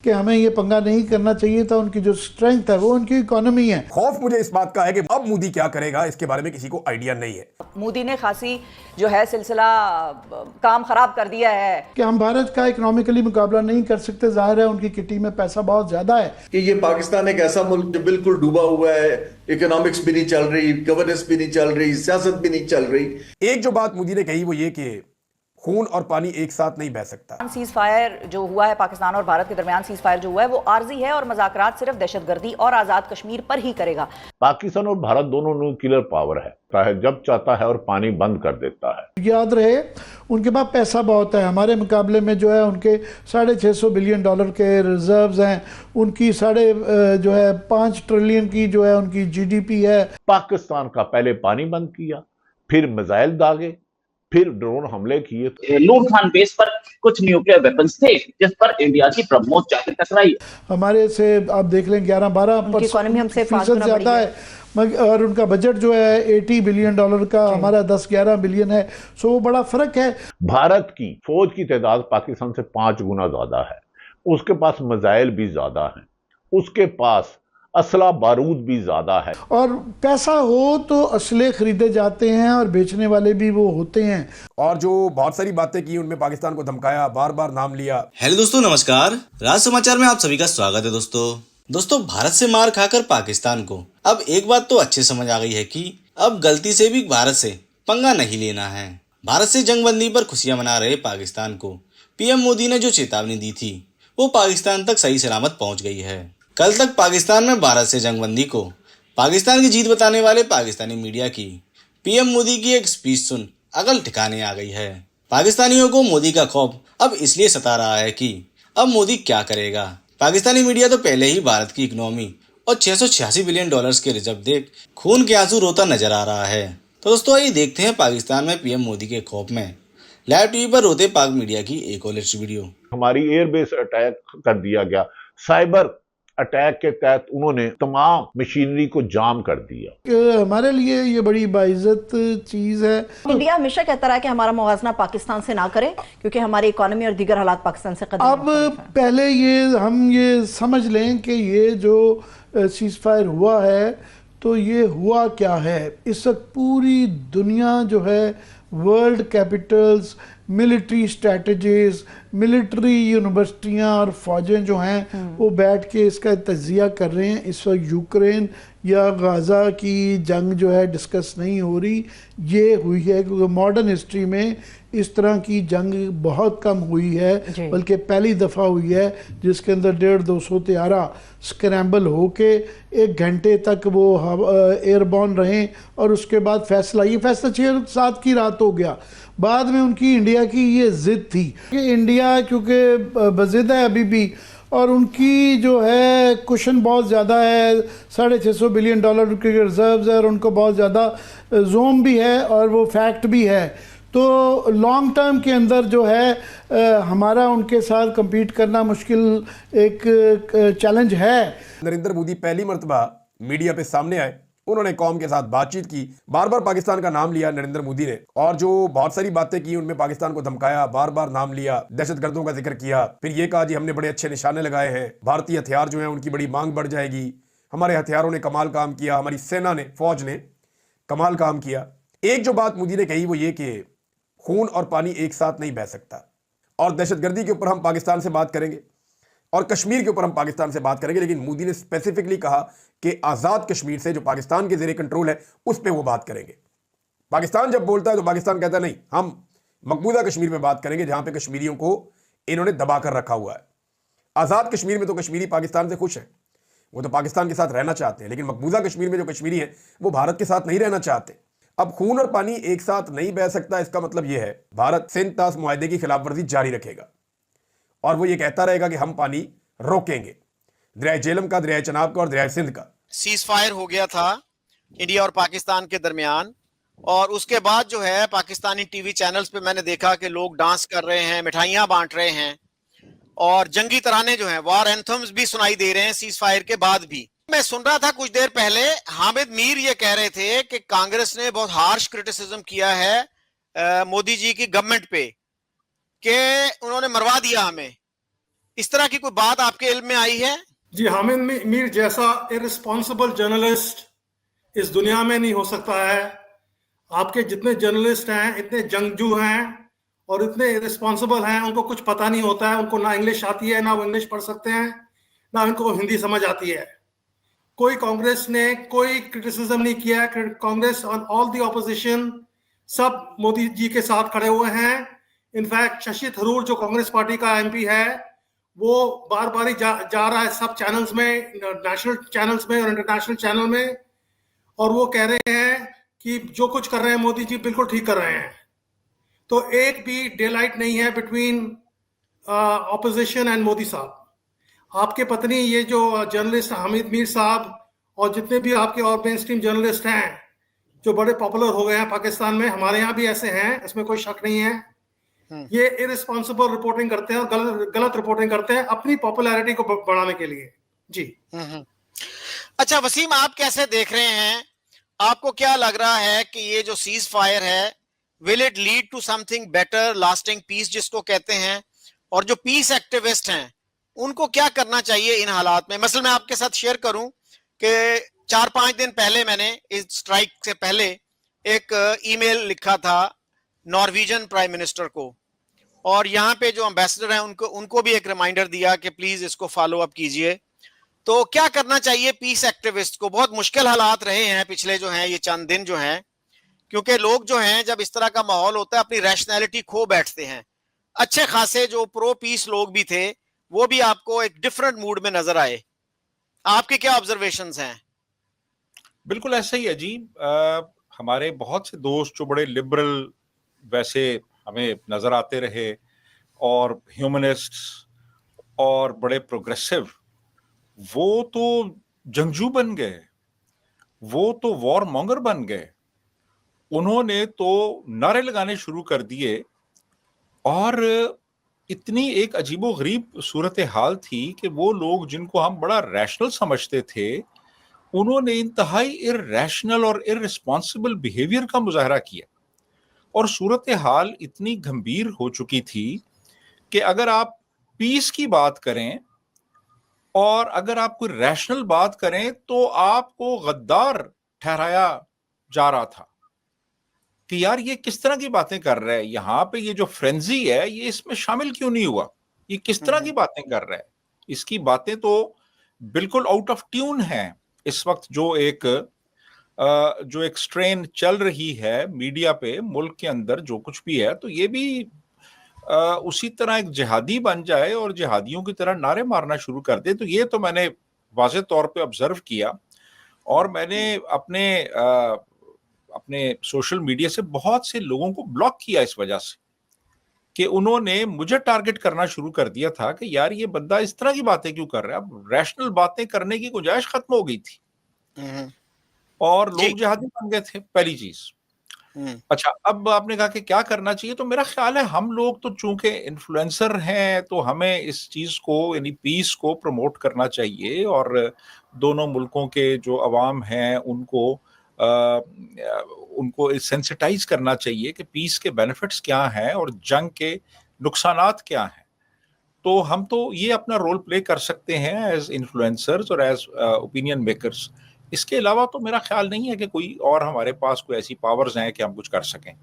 कि हमें ये पंगा नहीं करना चाहिए था। उनकी जो स्ट्रेंथ है वो उनकी इकोनॉमी है। खौफ मुझे इस बात का है कि अब मोदी क्या करेगा इसके बारे में किसी को आइडिया नहीं है। मोदी ने खासी जो है सिलसिला काम खराब कर दिया है कि हम भारत का इकोनॉमिकली मुकाबला नहीं कर सकते। जाहिर है उनकी किटी में पैसा बहुत ज्यादा है कि ये पाकिस्तान एक ऐसा मुल्क जो बिल्कुल डूबा हुआ है, इकोनॉमिक्स भी नहीं चल रही, गवर्नेंस भी नहीं चल रही, सियासत भी नहीं चल रही। एक जो बात मोदी ने कही वो ये कि खून और पानी एक साथ नहीं बह सकता। सीज फायर जो हुआ है पाकिस्तान और भारत के दरमियान सीज फायर जो हुआ है वो आर्जी है और मजाकरात सिर्फ दहशतगर्दी और आजाद कश्मीर पर ही करेगा। पाकिस्तान और भारत दोनों न्यूक्लियर पावर है, जब चाहता है और पानी बंद कर देता है। याद रहे उनके पास पैसा बहुत है। हमारे मुकाबले में जो है उनके $650 बिलियन के रिजर्व्स हैं। उनकी जो है 5 ट्रिलियन की जो है उनकी जीडीपी है। पाकिस्तान का पहले पानी बंद किया, फिर मिसाइल दागे, फिर ड्रोन हमले किए। नूर खान बेस पर कुछ न्यूक्लियर वेपन्स थे जिस पर इंडिया की ब्रह्मोस जाके टकराई। हमारे से आप देख लें 11-12% ज्यादा है और उनका बजट जो है $80 बिलियन का, हमारा 10-11 बिलियन है। सो वो बड़ा फर्क है। भारत की फौज की तादाद पाकिस्तान से 5 गुना ज्यादा है, उसके पास मिसाइल भी ज्यादा है, उसके पास असला बारूद भी ज्यादा है। और पैसा हो तो असले खरीदे जाते हैं और बेचने वाले भी वो होते हैं। और जो बहुत सारी बातें की उनमें पाकिस्तान को धमकाया, बार बार नाम लिया। हेलो दोस्तों, नमस्कार। राज समाचार में आप सभी का स्वागत है। दोस्तों भारत से मार खाकर पाकिस्तान को अब एक बात तो अच्छे समझ आ गई है कि अब गलती से भी भारत से पंगा नहीं लेना है। भारत से जंगबंदी पर खुशियां मना रहे पाकिस्तान को पीएम मोदी ने जो चेतावनी दी थी वो पाकिस्तान तक सही सलामत पहुंच गई है। कल तक पाकिस्तान में भारत से जंगबंदी को पाकिस्तान की जीत बताने वाले पाकिस्तानी मीडिया की पीएम मोदी की एक स्पीच सुन अकल ठिकाने आ गई है। पाकिस्तानियों को मोदी का खौफ अब इसलिए सता रहा है कि अब मोदी क्या करेगा। पाकिस्तानी मीडिया तो पहले ही भारत की इकोनॉमी और $686 बिलियन के रिजर्व देख खून के आंसू रोता नजर आ रहा है। तो दोस्तों आइए देखते हैं पाकिस्तान में पीएम मोदी के खौफ में लाइव टीवी पर रोते पाक मीडिया की एक और लेटेस्ट वीडियो। हमारी एयरबेस अटैक कर दिया गया, साइबर अटैक के तहत उन्होंने तमाम मशीनरी को जाम कर दिया। हमारे लिए ये बड़ी बाइज्जत चीज है। इंडिया हमेशा कहता रहा है कि हमारा मुवाजना पाकिस्तान से ना करे क्योंकि हमारी इकोनॉमी और दीगर हालात पाकिस्तान से कदम। अब पहले हम ये समझ लें कि ये जो सीज फायर हुआ है तो ये हुआ क्या है। इस वक्त पूरी दुनिया जो है world capitals, military strategies, military यूनिवर्सिटियां और फौजें जो हैं वो बैठ के इसका तजिया कर रहे हैं। इस वक्त यूक्रेन या गाज़ा की जंग जो है डिस्कस नहीं हो रही, ये हुई है क्योंकि मॉडर्न हिस्ट्री में इस तरह की जंग बहुत कम हुई है, बल्कि पहली दफ़ा हुई है जिसके अंदर 150-200 तैयारा स्क्रैम्बल होके 1 घंटे तक वो एयरबॉर्न रहें और उसके बाद फैसला, ये फैसला 6-7 की रात हो गया। बाद में उनकी इंडिया की ये ज़िद थी कि इंडिया क्योंकि बज़िद है अभी भी और उनकी जो है कुशन बहुत ज़्यादा है, $650 बिलियन के रिजर्व्स है और उनको बहुत ज़्यादा जोम भी है और वो फैक्ट भी है। तो लॉन्ग टर्म के अंदर जो है हमारा उनके साथ compete करना मुश्किल एक चैलेंज है। नरेंद्र मोदी पहली मर्तबा मीडिया पे सामने आए, उन्होंने कौम के साथ बातचीत की, बार बार पाकिस्तान का नाम लिया नरेंद्र मोदी ने, और जो बहुत सारी बातें की उनमें पाकिस्तान को धमकाया, बार बार नाम लिया, दहशतगर्दों का जिक्र किया, फिर ये कहा जी हमने बड़े अच्छे निशाने लगाए हैं, भारतीय हथियार जो है उनकी बड़ी मांग बढ़ जाएगी, हमारे हथियारों ने कमाल काम किया, हमारी सेना ने, फौज ने कमाल काम किया। एक जो बात मोदी ने कही वो ये कि खून और पानी एक साथ नहीं बह सकता, और दहशतगर्दी के ऊपर हम पाकिस्तान से बात करेंगे और कश्मीर के ऊपर हम पाकिस्तान से बात करेंगे, लेकिन मोदी ने स्पेसिफिकली कहा कि आज़ाद कश्मीर से जो पाकिस्तान के ज़ेरे कंट्रोल है उस पर वो बात करेंगे। पाकिस्तान जब बोलता है तो पाकिस्तान कहता है नहीं, हम मकबूजा कश्मीर में बात करेंगे जहां पे कश्मीरियों को इन्होंने दबा कर रखा हुआ है। आज़ाद कश्मीर में तो कश्मीरी पाकिस्तान से खुश है, वो तो पाकिस्तान के साथ रहना चाहते हैं, लेकिन मकबूजा कश्मीर में जो कश्मीरी है वो भारत के साथ नहीं रहना चाहते। अब खून और पानी एक साथ नहीं बह सकता, इसका मतलब यह है भारत सिंध तास मुआहदे की खिलाफवर्जी जारी रखेगा और वो ये कहता रहेगा कि हम पानी रोकेंगे, दरिया झेलम का, दरिया चनाब का और दरिया सिंध का। सीज फायर हो गया था इंडिया और पाकिस्तान के दरमियान, और उसके बाद जो है पाकिस्तानी टीवी चैनल्स पे मैंने देखा कि लोग डांस कर रहे हैं, मिठाइयां बांट रहे हैं और जंगी तराने जो हैं, वार एंथम्स भी सुनाई दे रहे हैं सीज फायर के बाद भी। मैं सुन रहा था कुछ देर पहले हामिद मीर ये कह रहे थे कि कांग्रेस ने बहुत हार्श क्रिटिसिज्म किया है मोदी जी की गवर्नमेंट पे कि उन्होंने मरवा दिया हमें। इस तरह की कोई बात आपके इल्म में आई है? जी, हामिद मीर जैसा इररिस्पॉन्सिबल जर्नलिस्ट इस दुनिया में नहीं हो सकता है। आपके जितने जर्नलिस्ट हैं इतने जंगजू हैं और इतने इररिस्पॉन्सिबल हैं, उनको कुछ पता नहीं होता है, उनको ना इंग्लिश आती है, ना वो इंग्लिश पढ़ सकते हैं, ना उनको हिंदी समझ आती है। कोई कांग्रेस ने कोई क्रिटिसिज्म नहीं किया। Congress on all the opposition सब मोदी जी के साथ खड़े हुए हैं। इनफैक्ट शशि थरूर जो कांग्रेस पार्टी का एमपी है, वो बार बार ही जा रहा है सब चैनल्स में, नेशनल चैनल्स में और इंटरनेशनल चैनल में, और वो कह रहे हैं कि जो कुछ कर रहे हैं मोदी जी बिल्कुल ठीक कर रहे हैं। तो एक भी डे लाइट नहीं है बिटवीन ऑपोजिशन एंड मोदी साहब। आपके पत्नी ये जो जर्नलिस्ट हामिद मीर साहब और जितने भी आपके और मेन स्ट्रीम जर्नलिस्ट हैं जो बड़े पॉपुलर हो गए हैं पाकिस्तान में, हमारे यहाँ भी ऐसे हैं, इसमें कोई शक नहीं है, ये इररिस्पॉन्सिबल रिपोर्टिंग करते हैं और गलत रिपोर्टिंग करते हैं अपनी पॉपुलैरिटी को बढ़ाने के लिए। जी। अच्छा वसीम, आप कैसे देख रहे हैं? आपको क्या लग रहा है कि ये जो सीज फायर है, will it lead to something better, lasting peace जिसको कहते हैं? और जो पीस एक्टिविस्ट हैं उनको क्या करना चाहिए इन हालात में? मसलन मैं आपके साथ शेयर करूं कि 4-5 दिन पहले मैंने इस स्ट्राइक से पहले एक ईमेल लिखा था नॉर्वेजियन प्राइम मिनिस्टर को, और यहाँ पे जो एम्बेसडर हैं उनको भी एक रिमाइंडर दिया कि प्लीज इसको फॉलो अप कीजिए। तो क्या करना चाहिए पीस एक्टिविस्ट को? बहुत मुश्किल हालात रहे हैं पिछले जो हैं ये चंद दिन जो हैं, क्योंकि लोग जो हैं जब इस तरह का माहौल होता है अपनी रैशनैलिटी खो बैठते हैं। अच्छे खासे जो प्रो पीस लोग भी थे वो भी आपको एक डिफरेंट मूड में नजर आए। आपके क्या ऑब्जर्वेशंस हैं? बिल्कुल ऐसा ही है जी। हमारे बहुत से दोस्त जो बड़े लिबरल वैसे हमें नजर आते रहे और ह्यूमनिस्ट्स और बड़े प्रोग्रेसिव, वो तो जंगजू बन गए, वो तो वॉर मॉन्गर बन गए। उन्होंने तो नारे लगाने शुरू कर दिए और इतनी एक अजीबोगरीब सूरत हाल थी कि वो लोग जिनको हम बड़ा रैशनल समझते थे, उन्होंने इंतहाई इररैशनल और इररिस्पॉन्सिबल बिहेवियर का मुजाहरा किया। और सूरत हाल इतनी गंभीर हो चुकी थी कि अगर आप पीस की बात करें और अगर आप कोई रैशनल बात करें तो आपको गद्दार ठहराया जा रहा था कि यार ये किस तरह की बातें कर रहा है, यहाँ पे ये जो फ्रेंजी है ये इसमें शामिल क्यों नहीं हुआ, ये किस तरह की बातें कर रहा है। इसकी बातें तो बिल्कुल आउट ऑफ ट्यून हैं इस वक्त। जो एक स्ट्रेन चल रही है मीडिया पे मुल्क के अंदर जो कुछ भी है, तो ये भी उसी तरह एक जिहादी बन जाए और जिहादियों की तरह नारे मारना शुरू कर दे। तो ये तो मैंने वाज़ेह तौर पे ऑब्जर्व किया और मैंने अपने सोशल मीडिया से बहुत से लोगों को ब्लॉक किया इस वजह से कि उन्होंने मुझे टारगेट करना शुरू कर दिया था कि यार ये बंदा इस तरह की बातें क्यों कर रहा है। अब रैशनल बातें करने की गुंजाइश खत्म हो गई थी और लोग जिहादी बन गए थे, पहली चीज। अच्छा, अब आपने कहा कि क्या करना चाहिए, तो मेरा ख्याल है हम लोग तो चूंकि इन्फ्लुएंसर हैं तो हमें इस चीज को यानी पीस को प्रमोट करना चाहिए और दोनों मुल्कों के जो अवाम हैं उनको सेंसिटाइज करना चाहिए कि पीस के बेनिफिट्स क्या हैं और जंग के नुकसानात क्या हैं। तो हम तो ये अपना रोल प्ले कर सकते हैं एज इन्फ्लुएंसर्स और एज ओपिनियन मेकर्स। इसके अलावा तो मेरा ख्याल नहीं है कि कोई और हमारे पास कोई ऐसी पावर्स हैं कि हम कुछ कर सकें।